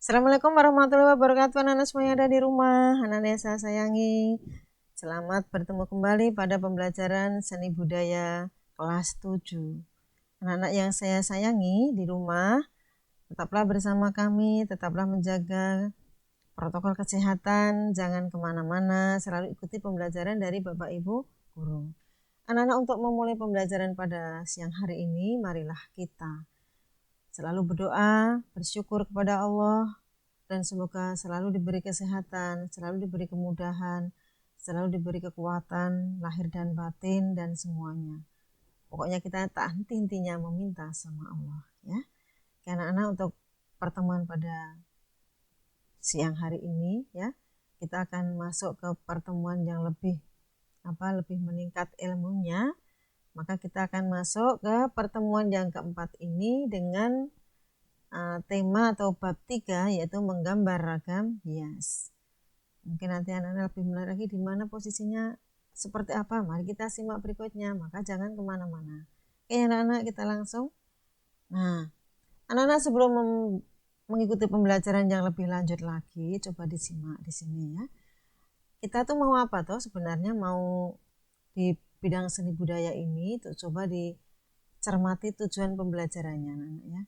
Assalamualaikum warahmatullahi wabarakatuh. Anak-anak semuanya ada di rumah, anak-anak yang saya sayangi. Selamat bertemu kembali pada pembelajaran seni budaya kelas 7. Anak-anak yang saya sayangi di rumah, tetaplah bersama kami, tetaplah menjaga protokol kesehatan, jangan kemana-mana, selalu ikuti pembelajaran dari Bapak Ibu Guru. Anak-anak, untuk memulai pembelajaran pada siang hari ini, marilah kita selalu berdoa, bersyukur kepada Allah, dan semoga selalu diberi kesehatan, selalu diberi kemudahan, selalu diberi kekuatan lahir dan batin dan semuanya. Pokoknya kita tak henti-hentinya meminta sama Allah, ya. Anak-anak, untuk pertemuan pada siang hari ini, ya, kita akan masuk ke pertemuan yang lebih meningkat ilmunya. Maka kita akan masuk ke pertemuan yang keempat ini dengan tema atau bab 3, yaitu menggambar ragam hias. Mungkin nanti anak-anak lebih menarik lagi di mana posisinya seperti apa. Mari kita simak berikutnya, maka jangan kemana-mana. Oke anak-anak, kita langsung. Nah, anak-anak sebelum mengikuti pembelajaran yang lebih lanjut lagi, coba disimak di sini ya. Kita tuh mau apa toh sebenarnya, mau di bidang seni budaya ini tuh coba dicermati tujuan pembelajarannya anak-anak ya.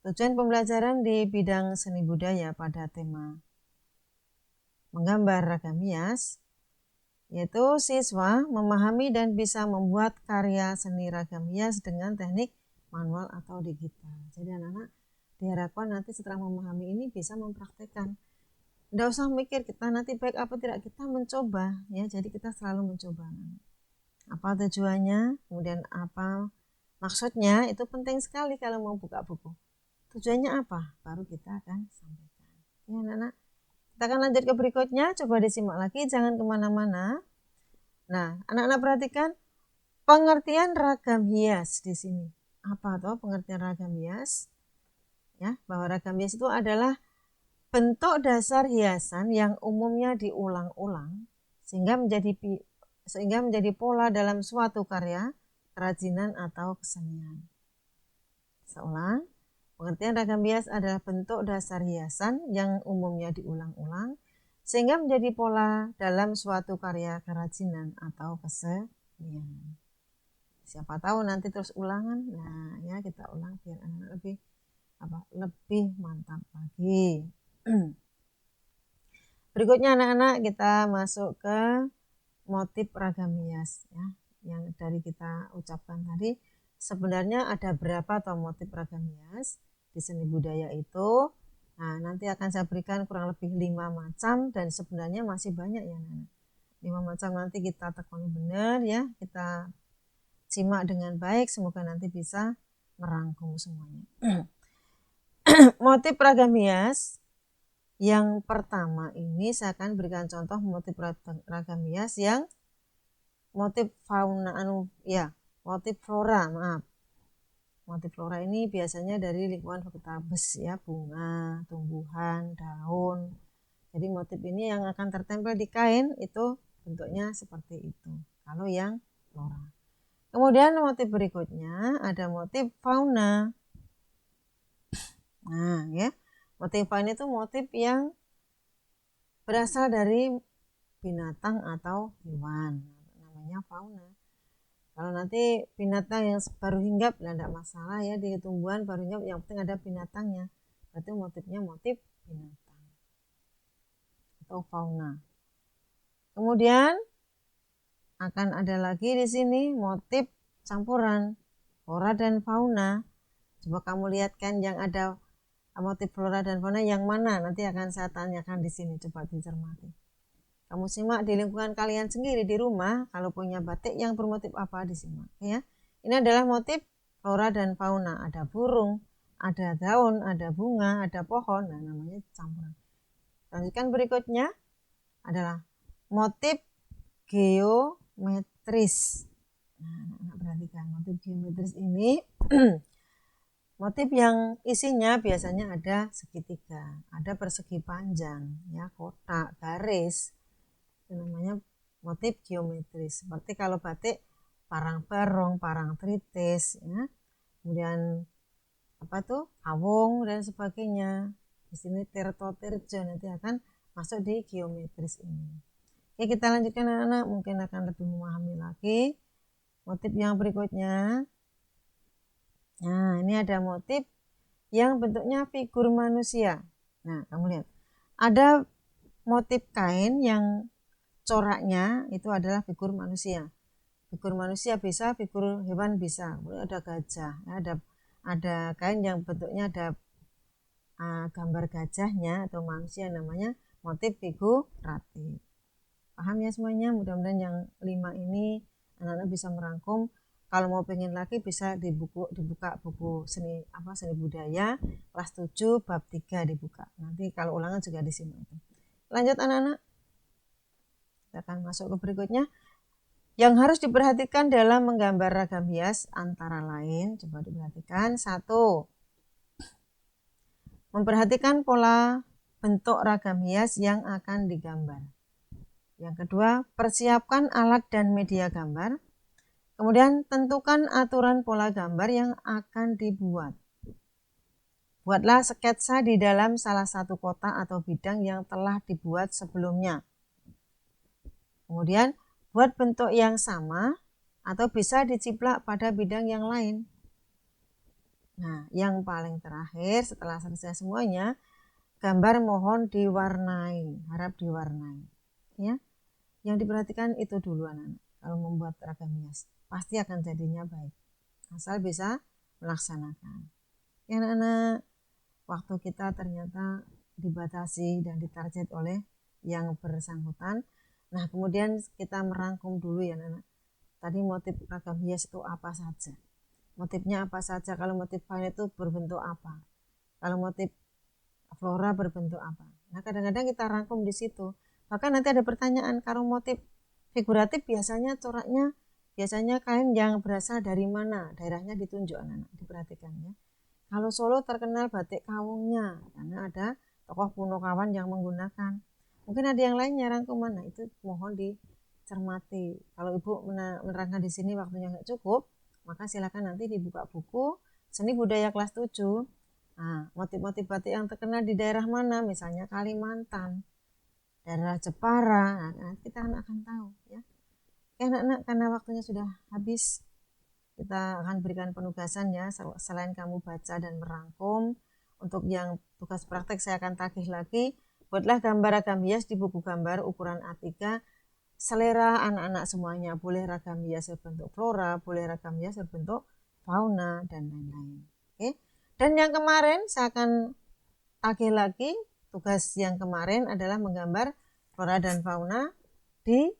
Tujuan pembelajaran di bidang seni budaya pada tema menggambar ragam hias, yaitu siswa memahami dan bisa membuat karya seni ragam hias dengan teknik manual atau digital. Jadi anak-anak diharapkan nanti setelah memahami ini bisa mempraktekkan. Tidak usah mikir kita nanti baik apa tidak, kita mencoba ya. Jadi kita selalu mencoba. Apa tujuannya, kemudian apa maksudnya, itu penting sekali kalau mau buka buku. Tujuannya apa? Baru kita akan sampaikan. Ya anak-anak, kita akan lanjut ke berikutnya. Coba disimak lagi, jangan kemana-mana. Nah, anak-anak perhatikan pengertian ragam hias di sini. Apa toh pengertian ragam hias? Ya, bahwa ragam hias itu adalah bentuk dasar hiasan yang umumnya diulang-ulang sehingga menjadi pola dalam suatu karya, kerajinan atau kesenian. Seulang. Pengertian ragam hias adalah bentuk dasar hiasan yang umumnya diulang-ulang sehingga menjadi pola dalam suatu karya kerajinan atau kesenian. Siapa tahu nanti terus ulangan. Nah, ya kita ulang biar anak lebih mantap lagi. Berikutnya anak-anak, kita masuk ke motif ragam hias ya. Yang dari kita ucapkan tadi, sebenarnya ada berapa toh motif ragam hias di seni budaya itu. Nah, nanti akan saya berikan kurang lebih 5 macam dan sebenarnya masih banyak ya anak-anak. 5 macam nanti kita tekuni benar ya, kita simak dengan baik, semoga nanti bisa merangkum semuanya. Motif ragam hias yang pertama ini saya akan berikan contoh motif ragam hias yang motif motif flora, Motif flora ini biasanya dari lingkungan fakultas ya, bunga, tumbuhan, daun. Jadi motif ini yang akan tertempel di kain itu bentuknya seperti itu. Kalau yang flora. Kemudian motif berikutnya ada motif fauna. Nah, ya. Motif fauna itu motif yang berasal dari binatang atau hewan. Namanya fauna. Kalau nanti binatang yang baru hinggap, tidak masalah ya, di tumbuhan baru hinggap, yang penting ada binatangnya. Berarti motifnya motif binatang atau fauna. Kemudian akan ada lagi di sini motif campuran flora dan fauna. Coba kamu lihat kan yang ada motif flora dan fauna yang mana, nanti akan saya tanyakan di sini, coba dicermati. Kamu simak di lingkungan kalian sendiri di rumah, kalau punya batik yang bermotif apa disimak ya. Ini adalah motif flora dan fauna, ada burung, ada daun, ada bunga, ada pohon, nah namanya campuran. Lanjutkan berikutnya adalah motif geometris. Nah, perhatikan motif geometris ini motif yang isinya biasanya ada segitiga, ada persegi panjang, ya, kotak, garis. Itu namanya motif geometris. Seperti kalau batik parang barong, parang tritis, ya. Kemudian kawung dan sebagainya. Di sini Tirto Tirjo nanti akan masuk di geometris ini. Oke, kita lanjutkan anak-anak, mungkin akan lebih memahami lagi motif yang berikutnya. Nah, ini ada motif yang bentuknya figur manusia. Nah, kamu lihat. Ada motif kain yang coraknya itu adalah figur manusia. Figur manusia bisa, figur hewan bisa. Kemudian ada gajah, ada kain yang bentuknya ada gambar gajahnya atau manusia, namanya motif figuratif. Paham ya semuanya? Mudah-mudahan yang 5 ini anak-anak bisa merangkum. Kalau mau pengen lagi bisa dibuka buku seni budaya kelas 7 bab 3 dibuka. Nanti kalau ulangan juga di sini. Lanjut anak-anak. Kita akan masuk ke berikutnya. Yang harus diperhatikan dalam menggambar ragam hias antara lain, coba diperhatikan. 1. Memperhatikan pola bentuk ragam hias yang akan digambar. Yang kedua, persiapkan alat dan media gambar. Kemudian tentukan aturan pola gambar yang akan dibuat. Buatlah sketsa di dalam salah satu kota atau bidang yang telah dibuat sebelumnya. Kemudian buat bentuk yang sama atau bisa diciplak pada bidang yang lain. Nah, yang paling terakhir setelah selesai semuanya, gambar mohon diwarnai, harap diwarnai. Ya, yang diperhatikan itu dulu anak-anak. Kalau membuat ragam hias, pasti akan jadinya baik. Asal bisa melaksanakan. Ya anak-anak, waktu kita ternyata dibatasi dan ditarget oleh yang bersangkutan. Nah, kemudian kita merangkum dulu ya anak-anak. Tadi motif ragam hias itu apa saja? Motifnya apa saja? Kalau motif fauna itu berbentuk apa? Kalau motif flora berbentuk apa? Nah, kadang-kadang kita rangkum di situ. Bahkan nanti ada pertanyaan, kalau motif figuratif biasanya coraknya kain yang berasal dari mana? Daerahnya ditunjuk anak-anak, diperhatikan ya. Kalau Solo terkenal batik kawungnya, karena ada tokoh Punokawan yang menggunakan. Mungkin ada yang lainnya rangkum mana? Itu mohon dicermati. Kalau Ibu menerangkan di sini waktunya nggak cukup, maka silakan nanti dibuka buku Seni Budaya kelas 7. Nah, motif-motif batik yang terkenal di daerah mana? Misalnya Kalimantan, daerah Jepara. Nah, kita akan tahu ya. Oke anak-anak, karena waktunya sudah habis, kita akan berikan penugasan ya. Selain kamu baca dan merangkum, untuk yang tugas praktek saya akan tagih lagi. Buatlah gambar ragam hias di buku gambar ukuran A3. Selera anak-anak semuanya, boleh ragam hias berbentuk flora, boleh ragam hias berbentuk fauna, dan lain-lain. Oke. Dan yang kemarin saya akan tagih lagi, tugas yang kemarin adalah menggambar flora dan fauna di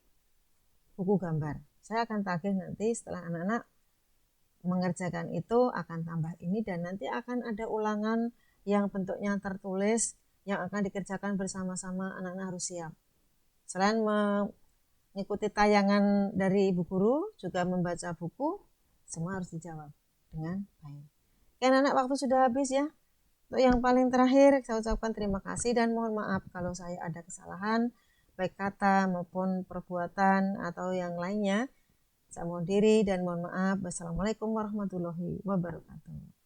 buku gambar. Saya akan tagih nanti setelah anak-anak mengerjakan itu akan tambah ini, dan nanti akan ada ulangan yang bentuknya tertulis yang akan dikerjakan bersama-sama. Anak-anak harus siap. Selain mengikuti tayangan dari ibu guru, juga membaca buku, semua harus dijawab dengan baik. Oke anak-anak, waktu sudah habis ya. Untuk yang paling terakhir, saya ucapkan terima kasih dan mohon maaf kalau saya ada kesalahan, baik kata maupun perbuatan atau yang lainnya. Saya mohon diri dan mohon maaf. Wassalamualaikum warahmatullahi wabarakatuh.